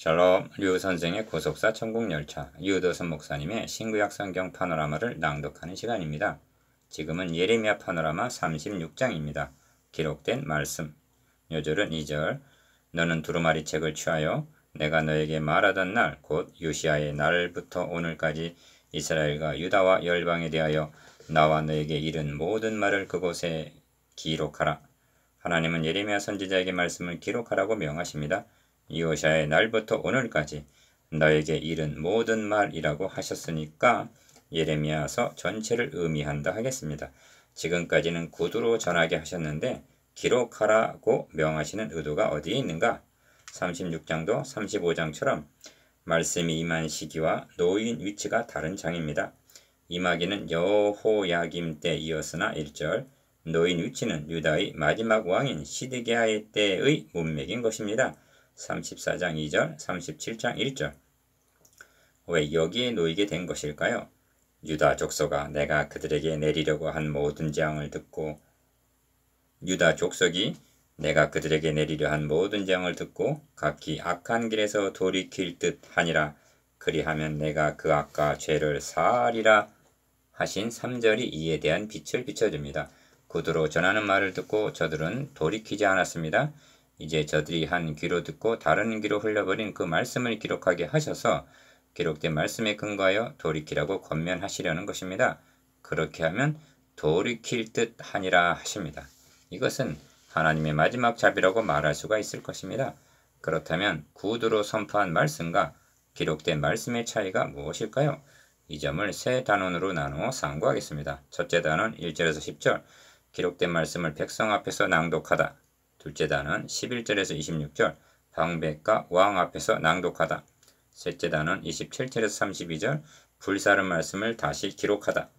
샬롬, 류 선생의 구속사 천국열차, 유도선 목사님의 신구약 성경 파노라마를 낭독하는 시간입니다. 지금은 예레미야 파노라마 36장입니다. 기록된 말씀. 요절은 2절. 너는 두루마리 책을 취하여 내가 너에게 말하던 날, 곧 요시아의 날부터 오늘까지 이스라엘과 유다와 열방에 대하여 나와 너에게 이른 모든 말을 그곳에 기록하라. 하나님은 예레미야 선지자에게 말씀을 기록하라고 명하십니다. 요시아의 날부터 오늘까지 너에게 이른 모든 말이라고 하셨으니까 예레미야서 전체를 의미한다 하겠습니다. 지금까지는 구두로 전하게 하셨는데 기록하라고 명하시는 의도가 어디에 있는가? 36장도 35장처럼 말씀이 임한 시기와 놓인 위치가 다른 장입니다. 임하기는 여호야김 때이었으나 1절, 놓인 위치는 유다의 마지막 왕인 시드기야의 때의 문맥인 것입니다. 34장 2절, 37장 1절. 왜 여기에 놓이게 된 것일까요? 유다 족속아, 내가 그들에게 내리려고 한 모든 재앙을 듣고 유다 족속이 내가 그들에게 내리려 한 모든 재앙을 듣고 각기 악한 길에서 돌이킬 듯 하니라. 그리하면 내가 그 악과 죄를 사하리라 하신 3절이 이에 대한 빛을 비춰줍니다. 구두로 전하는 말을 듣고 저들은 돌이키지 않았습니다. 이제 저들이 한 귀로 듣고 다른 귀로 흘려버린 그 말씀을 기록하게 하셔서 기록된 말씀에 근거하여 돌이키라고 권면하시려는 것입니다. 그렇게 하면 돌이킬 듯 하니라 하십니다. 이것은 하나님의 마지막 자비라고 말할 수가 있을 것입니다. 그렇다면 구두로 선포한 말씀과 기록된 말씀의 차이가 무엇일까요? 이 점을 세 단원으로 나누어 상고하겠습니다. 첫째 단원 1절에서 10절, 기록된 말씀을 백성 앞에서 낭독하다. 둘째 단원 11절에서 26절, 방백과 왕 앞에서 낭독하다. 셋째 단원 27절에서 32절, 불사른 말씀을 다시 기록하다.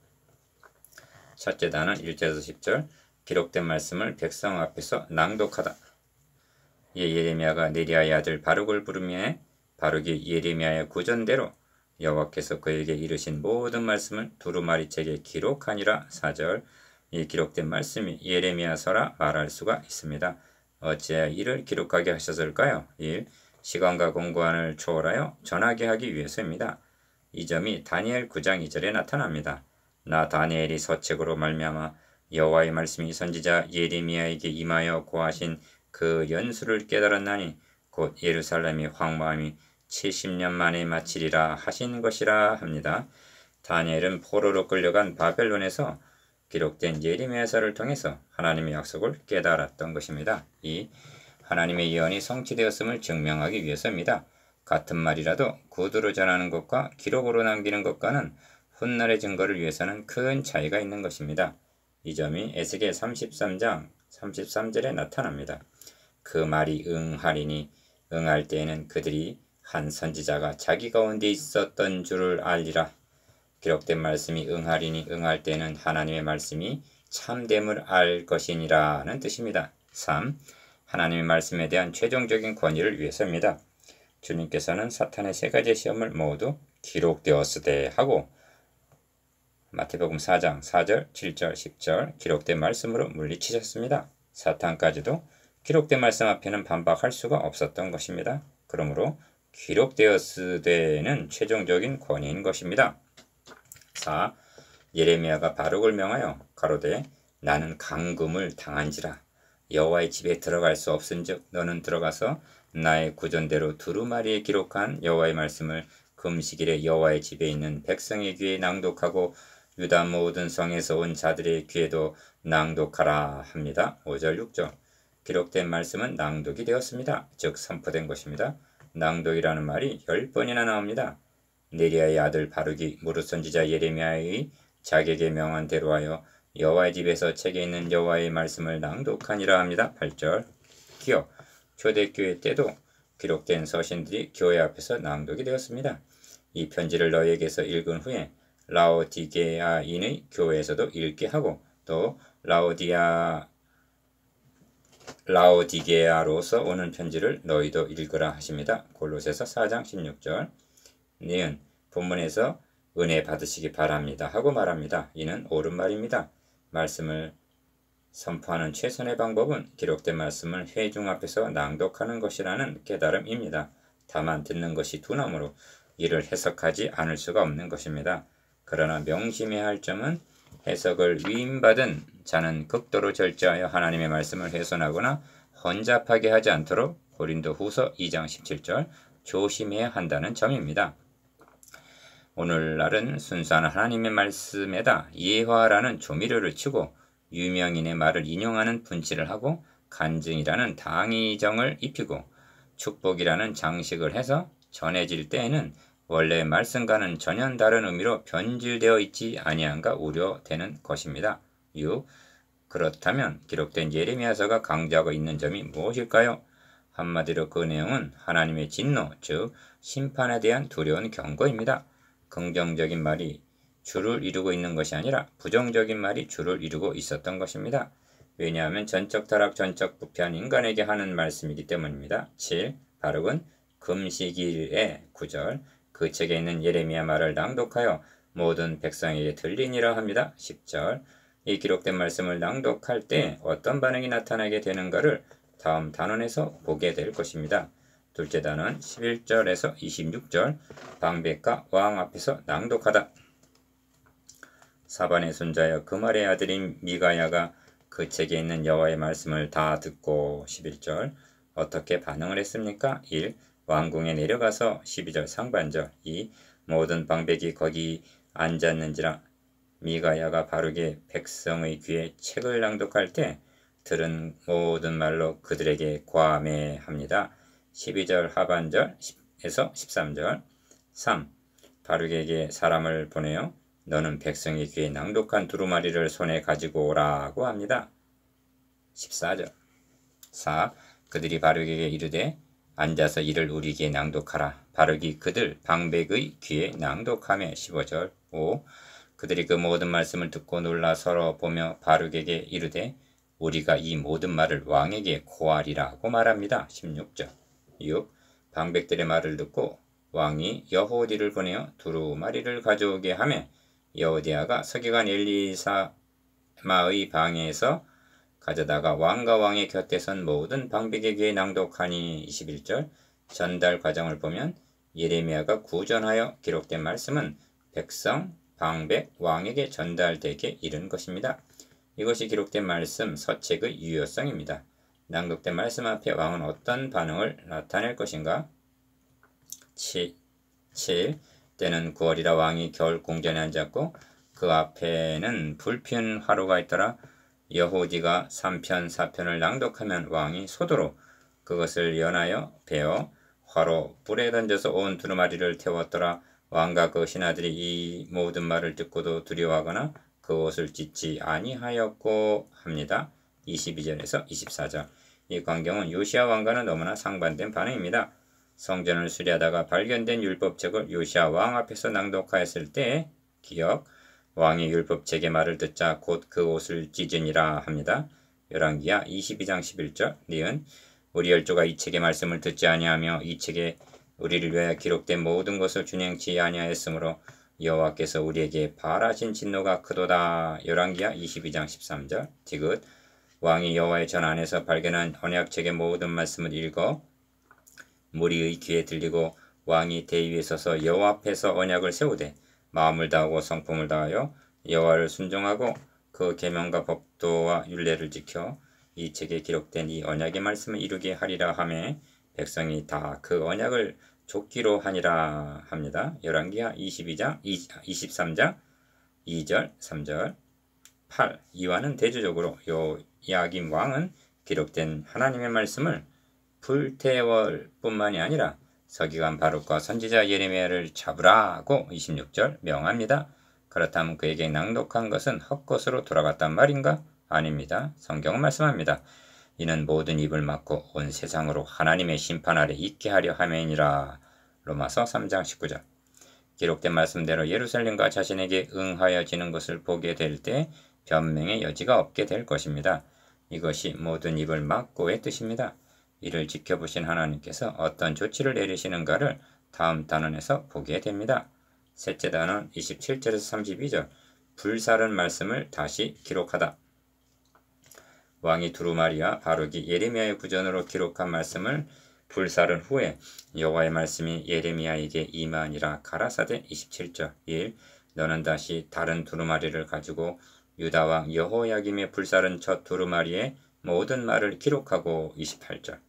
첫째 단원 1절에서 10절, 기록된 말씀을 백성 앞에서 낭독하다. 예레미야가 네리야의 아들 바룩을 부르며 바룩이 예레미야의 구전대로 여호와께서 그에게 이르신 모든 말씀을 두루마리 책에 기록하니라. 4절, 이 기록된 말씀이 예레미야서라 말할 수가 있습니다. 어찌하여 이를 기록하게 하셨을까요? 1. 시간과 공간을 초월하여 전하게 하기 위해서입니다. 이 점이 다니엘 9장 2절에 나타납니다. 나 다니엘이 서책으로 말미암아 여호와의 말씀이 선지자 예레미야에게 임하여 고하신 그 연수를 깨달았나니 곧 예루살렘이 황무함이 70년 만에 마치리라 하신 것이라 합니다. 다니엘은 포로로 끌려간 바벨론에서 기록된 예레미야서를 통해서 하나님의 약속을 깨달았던 것입니다. 2. 하나님의 예언이 성취되었음을 증명하기 위해서입니다. 같은 말이라도 구두로 전하는 것과 기록으로 남기는 것과는 훗날의 증거를 위해서는 큰 차이가 있는 것입니다. 이 점이 에스겔 33장 33절에 나타납니다. 그 말이 응하리니 응할 때에는 그들이 한 선지자가 자기 가운데 있었던 줄을 알리라. 기록된 말씀이 응하리니 응할 때는 하나님의 말씀이 참됨을 알 것이니라는 뜻입니다. 3. 하나님의 말씀에 대한 최종적인 권위를 위해서입니다. 주님께서는 사탄의 세 가지 시험을 모두 기록되었으되 하고 마태복음 4장 4절, 7절, 10절 기록된 말씀으로 물리치셨습니다. 사탄까지도 기록된 말씀 앞에는 반박할 수가 없었던 것입니다. 그러므로 기록되었으되는 최종적인 권위인 것입니다. 4. 예레미야가 바룩을 명하여 가로되 나는 강금을 당한지라 여호와의 집에 들어갈 수 없은즉 너는 들어가서 나의 구전대로 두루마리에 기록한 여호와의 말씀을 금식일에 여호와의 집에 있는 백성의 귀에 낭독하고 유다 모든 성에서 온 자들의 귀에도 낭독하라 합니다. 5절 6절. 기록된 말씀은 낭독이 되었습니다. 즉 선포된 것입니다. 낭독이라는 말이 10번이나 나옵니다. 네리야의 아들 바룩이 무릇 선지자 예레미야의 자객에 명한 대로 하여 여호와의 집에서 책에 있는 여호와의 말씀을 낭독하니라 합니다. 8절. 기억 초대교회 때도 기록된 서신들이 교회 앞에서 낭독이 되었습니다. 이 편지를 너희에게서 읽은 후에 라오디게아인의 교회에서도 읽게 하고 또 라오디게아로서 오는 편지를 너희도 읽으라 하십니다. 골로새서 4장 16절. 니은 본문에서 은혜 받으시기 바랍니다 하고 말합니다. 이는 옳은 말입니다. 말씀을 선포하는 최선의 방법은 기록된 말씀을 회중 앞에서 낭독하는 것이라는 깨달음입니다. 다만 듣는 것이 두나무로 이를 해석하지 않을 수가 없는 것입니다. 그러나 명심해야 할 점은 해석을 위임받은 자는 극도로 절제하여 하나님의 말씀을 훼손하거나 혼잡하게 하지 않도록 고린도후서 2장 17절 조심해야 한다는 점입니다. 오늘날은 순수한 하나님의 말씀에다 예화라는 조미료를 치고 유명인의 말을 인용하는 분치를 하고 간증이라는 당위정을 입히고 축복이라는 장식을 해서 전해질 때에는 원래 말씀과는 전혀 다른 의미로 변질되어 있지 아니한가 우려되는 것입니다. 6. 그렇다면 기록된 예레미야서가 강조하고 있는 점이 무엇일까요? 한마디로 그 내용은 하나님의 진노, 즉 심판에 대한 두려운 경고입니다. 긍정적인 말이 주를 이루고 있는 것이 아니라 부정적인 말이 주를 이루고 있었던 것입니다. 왜냐하면 전적 타락, 전적 부패한 인간에게 하는 말씀이기 때문입니다. 7. 바룩은 금식일의 9절 그 책에 있는 예레미야 말을 낭독하여 모든 백성에게 들리니라 합니다. 10절 이 기록된 말씀을 낭독할 때 어떤 반응이 나타나게 되는가를 다음 단원에서 보게 될 것입니다. 둘째 단원 11절에서 26절 방백과 왕 앞에서 낭독하다. 사반의 손자여 그말의 아들인 미가야가 그 책에 있는 여호와의 말씀을 다 듣고 11절 어떻게 반응을 했습니까? 1. 왕궁에 내려가서 12절 상반절 2. 모든 방백이 거기 앉았는지라 미가야가 바룩의 백성의 귀에 책을 낭독할 때 들은 모든 말로 그들에게 과매합니다. 12절 하반절에서 13절 3. 바룩에게 사람을 보내어 너는 백성의 귀에 낭독한 두루마리를 손에 가지고 오라고 합니다. 14절 4. 그들이 바룩에게 이르되 앉아서 이를 우리에게 낭독하라. 바룩이 그들 방백의 귀에 낭독하며 15절 5. 그들이 그 모든 말씀을 듣고 놀라 서로 보며 바룩에게 이르되 우리가 이 모든 말을 왕에게 고하리라고 말합니다. 16절 6. 방백들의 말을 듣고 왕이 여호디를 보내어 두루마리를 가져오게 하며 여호디아가 서기관 엘리사마의 방에서 가져다가 왕과 왕의 곁에 선 모든 방백에게 낭독하니 21절 전달 과정을 보면 예레미야가 구전하여 기록된 말씀은 백성, 방백, 왕에게 전달되게 이른 것입니다. 이것이 기록된 말씀 서책의 유효성입니다. 낭독된 말씀 앞에 왕은 어떤 반응을 나타낼 것인가? 7. 때는 9월이라 왕이 겨울 궁전에 앉았고 그 앞에는 불피운 화로가 있더라. 여호디가 3편 4편을 낭독하면 왕이 소도로 그것을 연하여 베어 화로 불에 던져서 온 두루마리를 태웠더라. 왕과 그 신하들이 이 모든 말을 듣고도 두려워하거나 그 옷을 찢지 아니하였고 합니다. 22절에서 24절 이 광경은 요시야 왕과는 너무나 상반된 반응입니다. 성전을 수리하다가 발견된 율법책을 요시야 왕 앞에서 낭독하였을 때 기억 왕이 율법책의 말을 듣자 곧 그 옷을 찢으니라 합니다. 열왕기하 22장 11절 니은 우리 열조가 이 책의 말씀을 듣지 아니하며 이 책에 우리를 위하여 기록된 모든 것을 준행치 아니하였으므로 여호와께서 우리에게 발하신 진노가 크도다. 열왕기하 22장 13절 디귿 왕이 여호와의 전 안에서 발견한 언약책의 모든 말씀을 읽어 무리의 귀에 들리고 왕이 대위에 서서 여호와 앞에서 언약을 세우되 마음을 다하고 성품을 다하여 여호와를 순종하고 그 계명과 법도와 율례를 지켜 이 책에 기록된 이 언약의 말씀을 이루게 하리라 하매 백성이 다 그 언약을 좇기로 하니라 합니다. 열왕기하 23장 2절 3절 8. 이와는 대조적으로 요야김 왕은 기록된 하나님의 말씀을 불태울 뿐만이 아니라 서기관 바룩과 선지자 예레미야를 잡으라고 26절 명합니다. 그렇다면 그에게 낭독한 것은 헛것으로 돌아갔단 말인가? 아닙니다. 성경은 말씀합니다. 이는 모든 입을 막고 온 세상으로 하나님의 심판 아래 있게 하려 함이니라. 로마서 3장 19절 기록된 말씀대로 예루살렘과 자신에게 응하여지는 것을 보게 될 때 변명의 여지가 없게 될 것입니다. 이것이 모든 입을 막고의 뜻입니다. 이를 지켜보신 하나님께서 어떤 조치를 내리시는가를 다음 단원에서 보게 됩니다. 셋째 단원 27절에서 32절 불사른 말씀을 다시 기록하다. 왕이 두루마리와 바룩이 예레미야의 구전으로 기록한 말씀을 불살은 후에 여호와의 말씀이 예레미야에게 임하니라. 가라사대 27절 1. 너는 다시 다른 두루마리를 가지고 유다 왕 여호야김의 불살은 첫 두루마리의 모든 말을 기록하고 28절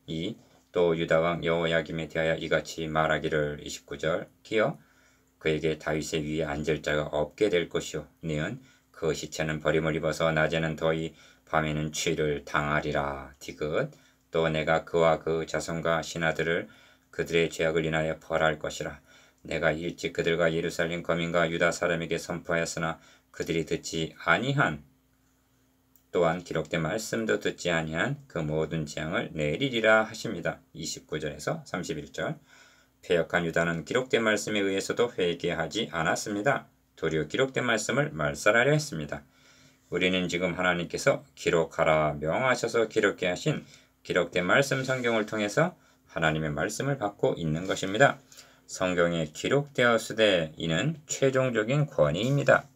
2. 또 유다 왕 여호야김에 대하여 이같이 말하기를 29절 기어 그에게 다윗의 위에 앉을 자가 없게 될 것이요 니은 그 시체는 버림을 입어서 낮에는 더위 밤에는 추위를 당하리라. 디귿 또 내가 그와 그 자손과 신하들을 그들의 죄악을 인하여 벌할 것이라. 내가 일찍 그들과 예루살렘 거민과 유다 사람에게 선포하였으나 그들이 듣지 아니한 또한 기록된 말씀도 듣지 아니한 그 모든 재앙을 내리리라 하십니다. 29절에서 31절 패역한 유다는 기록된 말씀에 의해서도 회개하지 않았습니다. 도리어 기록된 말씀을 말살하려 했습니다. 우리는 지금 하나님께서 기록하라 명하셔서 기록해 하신 기록된 말씀 성경을 통해서 하나님의 말씀을 받고 있는 것입니다. 성경에 기록되었으되 이는 최종적인 권위입니다.